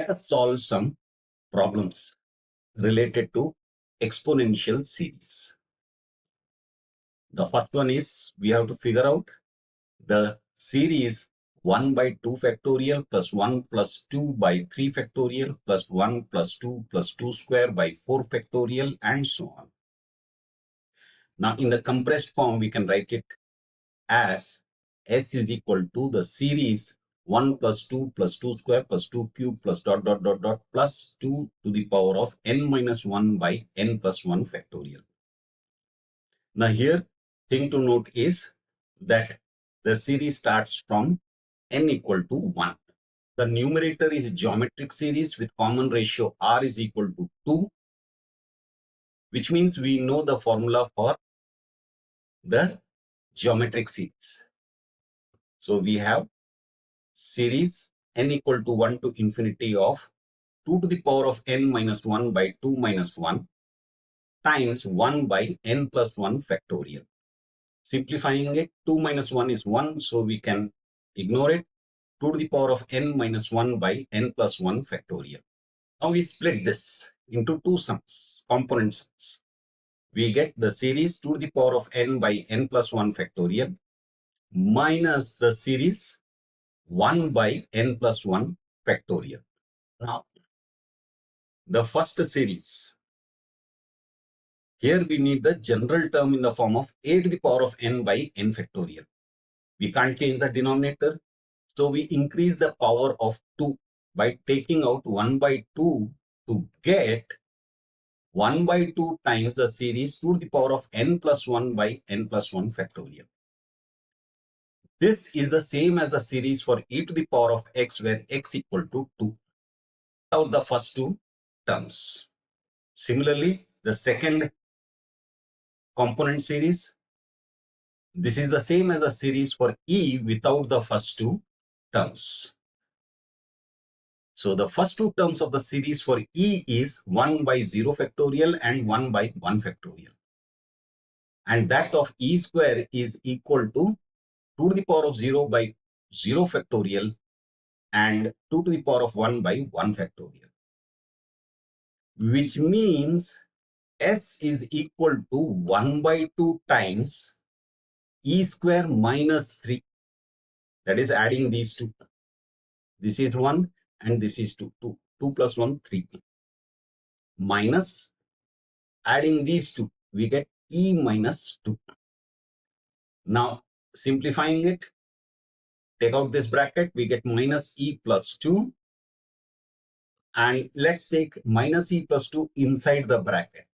Let us solve some problems related to exponential series. The first one is we have to figure out the series 1 by 2 factorial plus 1 plus 2 by 3 factorial plus 1 plus 2 square by 4 factorial and so on. Now in the compressed form we can write it as S is equal to the series 1 plus 2 square plus 2 cube plus dot dot dot dot plus 2 to the power of n minus 1 by n plus 1 factorial. Now here thing to note is that the series starts from n equal to 1. The numerator is geometric series with common ratio r is equal to 2, which means we know the formula for the geometric series. So we have series n equal to 1 to infinity of 2 to the power of n minus 1 by 2 minus 1 times 1 by n plus 1 factorial. Simplifying it, 2 minus 1 is 1, so we can ignore it. 2 to the power of n minus 1 by n plus 1 factorial. Now we split this into two sums, component sums. We get the series 2 to the power of n by n plus 1 factorial minus the series 1 by n plus 1 factorial. Now, the first series, here we need the general term in the form of a to the power of n by n factorial. We can't change the denominator, so we increase the power of 2 by taking out 1 by 2 to get 1 by 2 times the series 2 to the power of n plus 1 by n plus 1 factorial. This is the same as the series for e to the power of x, where x equal to 2. Out the first two terms. Similarly, the second component series, this is the same as the series for e without the first two terms. So the first two terms of the series for e is 1 by 0 factorial and 1 by 1 factorial. And that of e square is equal to 2 to the power of 0 by 0 factorial and 2 to the power of 1 by 1 factorial. Which means S is equal to 1 by 2 times e square minus 3. That is adding these two. This is 1 and this is 2. 2 plus 1, 3. Minus adding these two, we get e minus 2. Now simplifying it, take out this bracket, we get minus e plus 2. And let's take minus e plus 2 inside the bracket.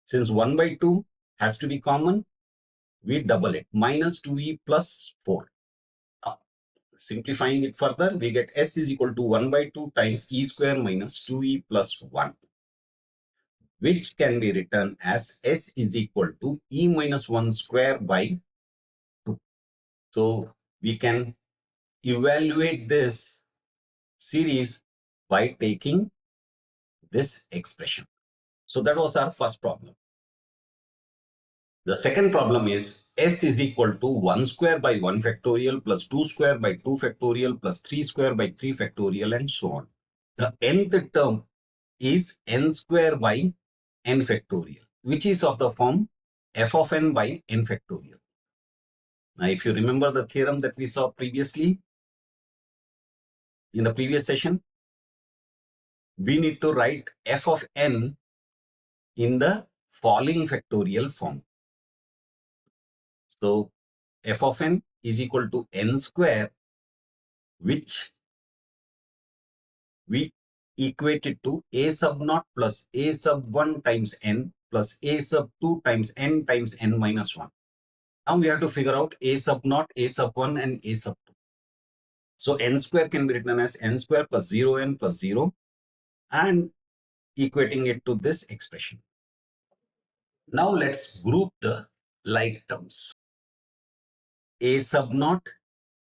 Since 1 by 2 has to be common, we double it, minus 2e plus 4. Simplifying it further, we get s is equal to 1 by 2 times e square minus 2e plus 1, which can be written as s is equal to e minus 1 square by 2. So we can evaluate this series by taking this expression. So that was our first problem. The second problem is s is equal to 1 square by 1 factorial plus 2 square by 2 factorial plus 3 square by 3 factorial and so on. The nth term is n square by n factorial, which is of the form f of n by n factorial. Now, if you remember the theorem that we saw previously in the previous session, we need to write f of n in the falling factorial form. So f of n is equal to n square, which we equated to a sub naught plus a sub 1 times n plus a sub 2 times n minus 1. Now we have to figure out a sub naught, a sub 1 and a sub 2. So n square can be written as n square plus 0n plus 0 and equating it to this expression. Now let's group the like terms. A sub naught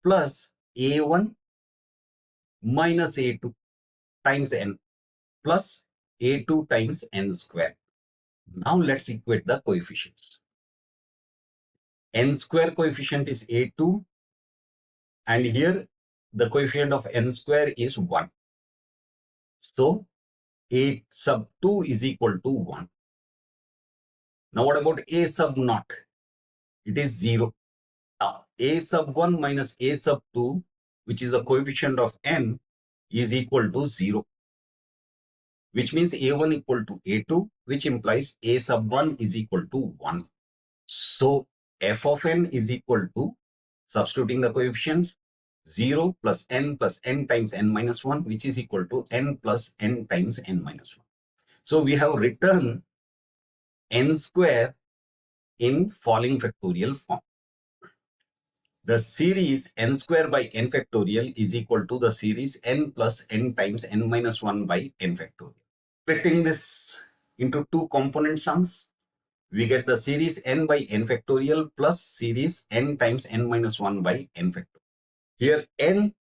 plus a1 minus a2 times n plus a2 times n square. Now let's equate the coefficients. N square coefficient is a2 and here the coefficient of n square is 1. So a sub 2 is equal to 1. Now what about a sub naught? It is 0. Now a sub 1 minus a sub 2, which is the coefficient of n, is equal to 0, which means a1 equal to a2, which implies a sub 1 is equal to 1. So f of n is equal to, substituting the coefficients, 0 plus n times n minus 1, which is equal to n plus n times n minus 1. So we have written n square in falling factorial form. The series n square by n factorial is equal to the series n plus n times n minus 1 by n factorial. Splitting this into two component sums, we get the series n by n factorial plus series n times n minus 1 by n factorial. Here n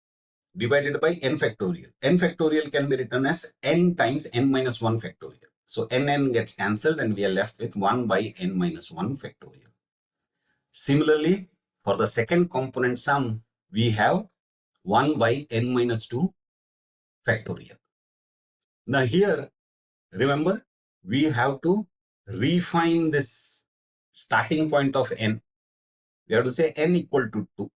divided by n factorial. N factorial can be written as n times n minus 1 factorial. So n gets cancelled and we are left with 1 by n minus 1 factorial. Similarly, for the second component sum, we have 1 by n minus 2 factorial. Now here, remember, we have to refine this starting point of n. We have to say n equal to 2.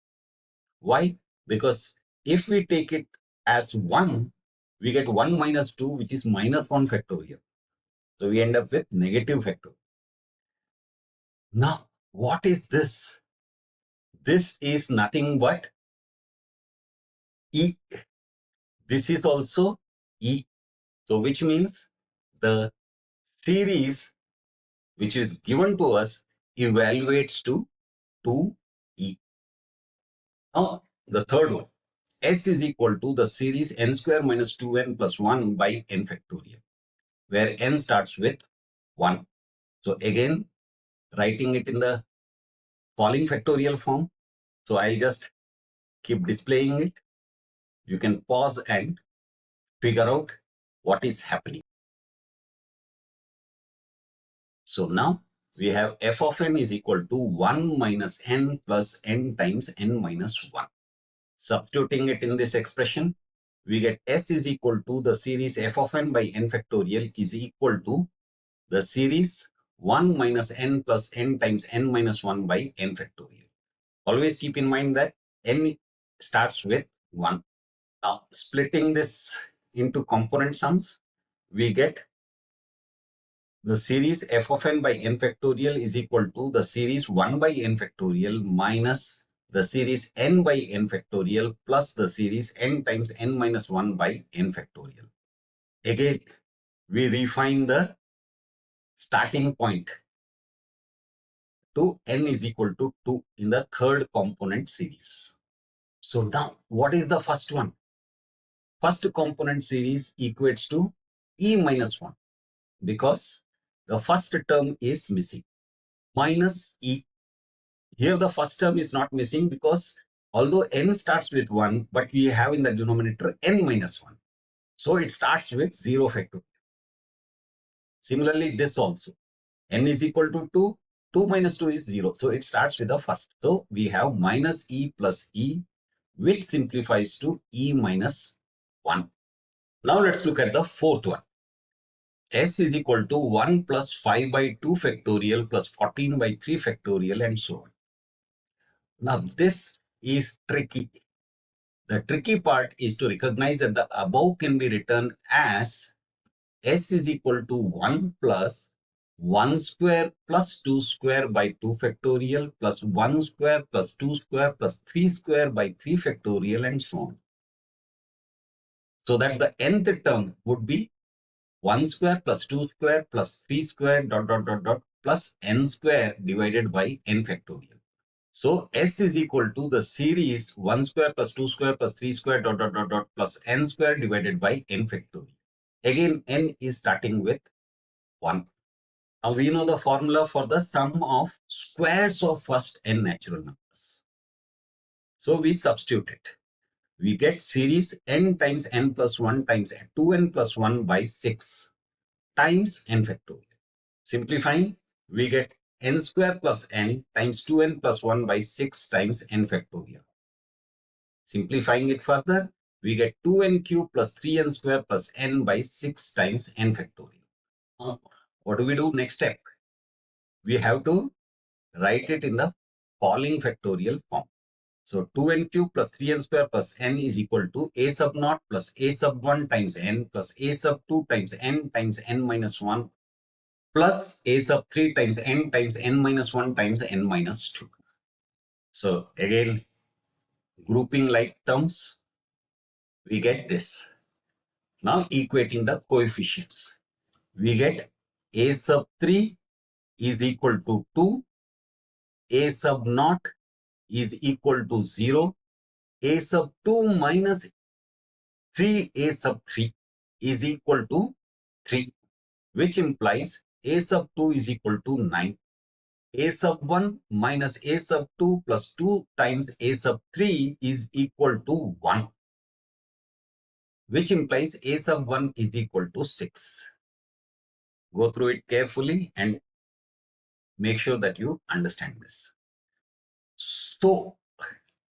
Why? Because if we take it as 1, we get 1 minus 2, which is minus 1 factorial. So we end up with negative factorial. Now, what is this? This is nothing but e. This is also e. So which means the series which is given to us evaluates to 2e. Now, the third one, s is equal to the series n square minus 2n plus 1 by n factorial, where n starts with 1. So again, writing it in the falling factorial form. So I'll just keep displaying it. You can pause and figure out what is happening. So now we have f of n is equal to 1 minus n plus n times n minus 1. Substituting it in this expression, we get s is equal to the series f of n by n factorial is equal to the series 1 minus n plus n times n minus 1 by n factorial. Always keep in mind that n starts with 1. Now, splitting this into component sums, we get the series f of n by n factorial is equal to the series 1 by n factorial minus the series n by n factorial plus the series n times n minus 1 by n factorial. Again, we refine the starting point to n is equal to 2 in the third component series. So now, what is the first one? First component series equates to e minus 1 because the first term is missing, minus e. Here the first term is not missing because although n starts with 1, but we have in the denominator n minus 1. So it starts with 0 factorial. Similarly, this also, n is equal to 2, 2 minus 2 is 0. So it starts with the first. So we have minus e plus e, which simplifies to e minus 1. Now let's look at the fourth one. S is equal to 1 plus 5 by 2 factorial plus 14 by 3 factorial and so on. Now this is tricky. The tricky part is to recognize that the above can be written as S is equal to 1 plus 1 square plus 2 square by 2 factorial plus 1 square plus 2 square plus 3 square by 3 factorial and so on. So that the nth term would be 1 square plus 2 square plus 3 square plus n square divided by n factorial. So S is equal to the series 1 square plus 2 square plus 3 square plus n square divided by n factorial. Again, n is starting with 1. Now we know the formula for the sum of squares of first n natural numbers. So we substitute it. We get series n times n plus 1 times 2n plus 1 by 6 times n factorial. Simplifying, we get n square plus n times 2n plus 1 by 6 times n factorial. Simplifying it further, we get 2n cube plus 3n square plus n by 6 times n factorial. What do we do next step? We have to write it in the falling factorial form. So 2n cube plus 3n square plus n is equal to a sub naught plus a sub 1 times n plus a sub 2 times n minus 1 plus a sub 3 times n minus 1 times n minus 2. So again, grouping like terms, we get this. Now equating the coefficients, we get a sub 3 is equal to 2, a sub naught is equal to 0, a sub 2 minus 3a sub 3 is equal to 3, which implies a sub 2 is equal to 9. A sub 1 minus a sub 2 plus 2 times a sub 3 is equal to 1, which implies a sub 1 is equal to 6. Go through it carefully and make sure that you understand this. So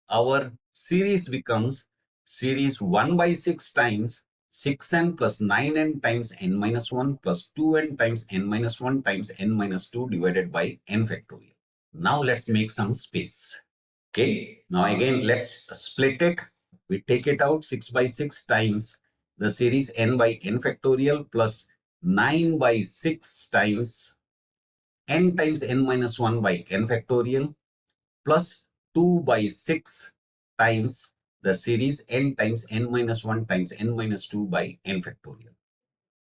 our series becomes series 1 by 6 times 6n plus 9n times n minus 1 plus 2n times n minus 1 times n minus 2 divided by n factorial. Now let's make some space. Okay, now again let's split it. We take it out 6 by 6 times the series n by n factorial plus 9 by 6 times n times n minus 1 by n factorial plus 2 by 6 times the series n times n minus 1 times n minus 2 by n factorial.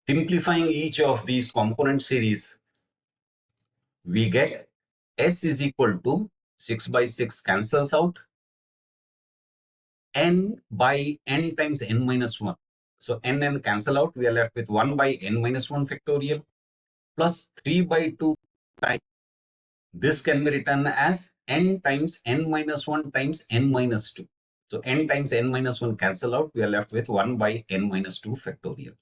Simplifying each of these component series, we get s is equal to 6 by 6 cancels out, n by n times n minus 1. So n cancel out, we are left with 1 by n minus 1 factorial plus 3 by 2 times. This can be written as n times n minus 1 times n minus 2. So n times n minus 1 cancel out, we are left with 1 by n minus 2 factorial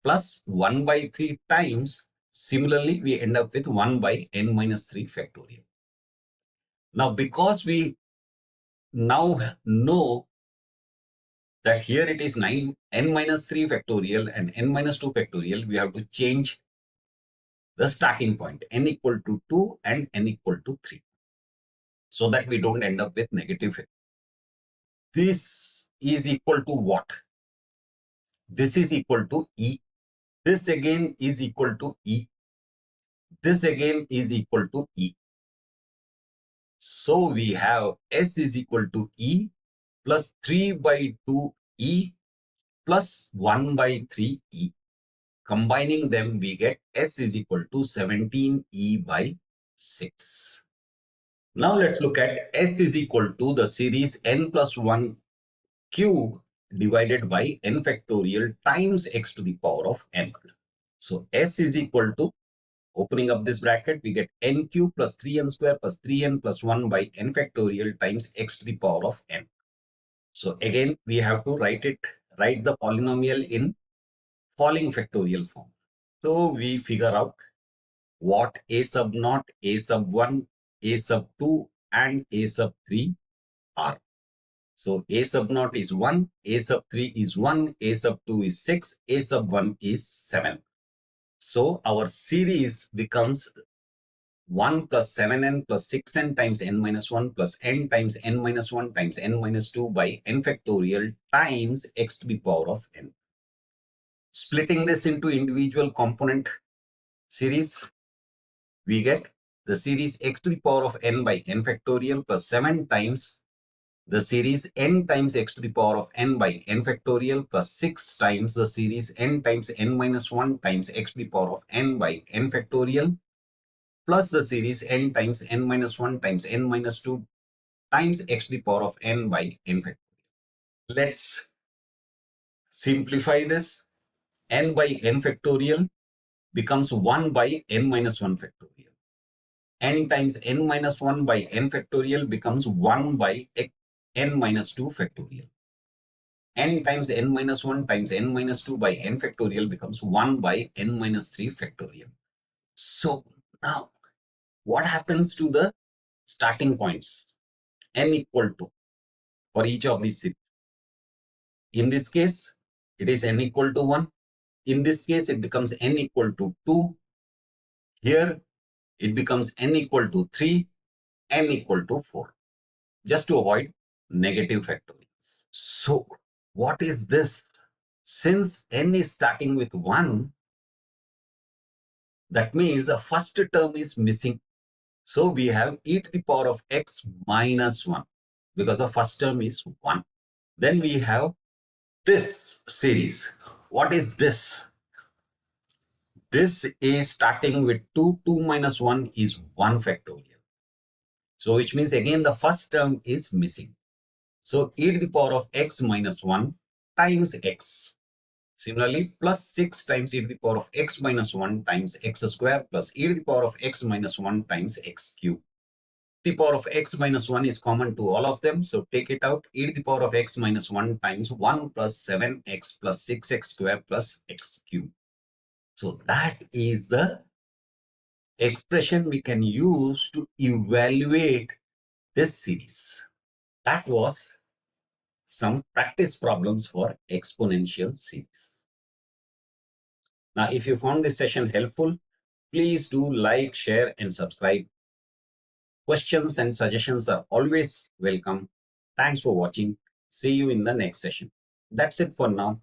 plus 1 by 3 times. Similarly, we end up with 1 by n minus 3 factorial. Now, because we now know that here it is n minus 3 factorial and n minus 2 factorial, we have to change the starting point, n equal to 2 and n equal to 3, so that we don't end up with negative. This is equal to what? This is equal to E. This again is equal to E. This again is equal to E. So we have S is equal to E plus 3 by 2 E plus 1 by 3 E. Combining them, we get S is equal to 17 E by 6. Now let's look at S is equal to the series n plus 1 cube divided by n factorial times x to the power of n. So S is equal to, opening up this bracket, we get n cube plus 3n square plus 3n plus 1 by n factorial times x to the power of n. So again, we have to write the polynomial in falling factorial form. So we figure out what a sub naught, a sub 1, a sub 2 and a sub 3 are. So a sub naught is 1, a sub 3 is 1, a sub 2 is 6, a sub 1 is 7. So our series becomes 1 plus 7n plus 6n times n minus 1 plus n times n minus 1 times n minus 2 by n factorial times x to the power of n. Splitting this into individual component series, we get the series x to the power of n by n factorial plus 7 times the series n times x to the power of n by n factorial plus 6 times the series n times n minus 1 times x to the power of n by n factorial plus the series n times n minus 1 times n minus 2 times x to the power of n by n factorial. Let's simplify this. N by n factorial becomes 1 by n minus 1 factorial. N times n minus 1 by n factorial becomes 1 by n minus 2 factorial. N times n minus 1 times n minus 2 by n factorial becomes 1 by n minus 3 factorial. So now what happens to the starting points n equal to for each of these series? In this case, it is n equal to 1. In this case, it becomes n equal to 2. Here, it becomes n equal to 3, n equal to 4, just to avoid negative factorials. So, what is this? Since n is starting with 1, that means the first term is missing. So, we have e to the power of x minus 1 because the first term is 1. Then we have this series. What is this? This is starting with 2. 2 minus 1 is 1 factorial. So, which means again the first term is missing. So, e to the power of x minus 1 times x. Similarly, plus 6 times e to the power of x minus 1 times x square plus e to the power of x minus 1 times x cube. The power of x minus 1 is common to all of them. So take it out. E to the power of x minus 1 times 1 plus 7x plus 6x square plus x cube. So that is the expression we can use to evaluate this series. That was some practice problems for exponential series. Now, if you found this session helpful, please do like, share, and subscribe. Questions and suggestions are always welcome. Thanks for watching. See you in the next session. That's it for now.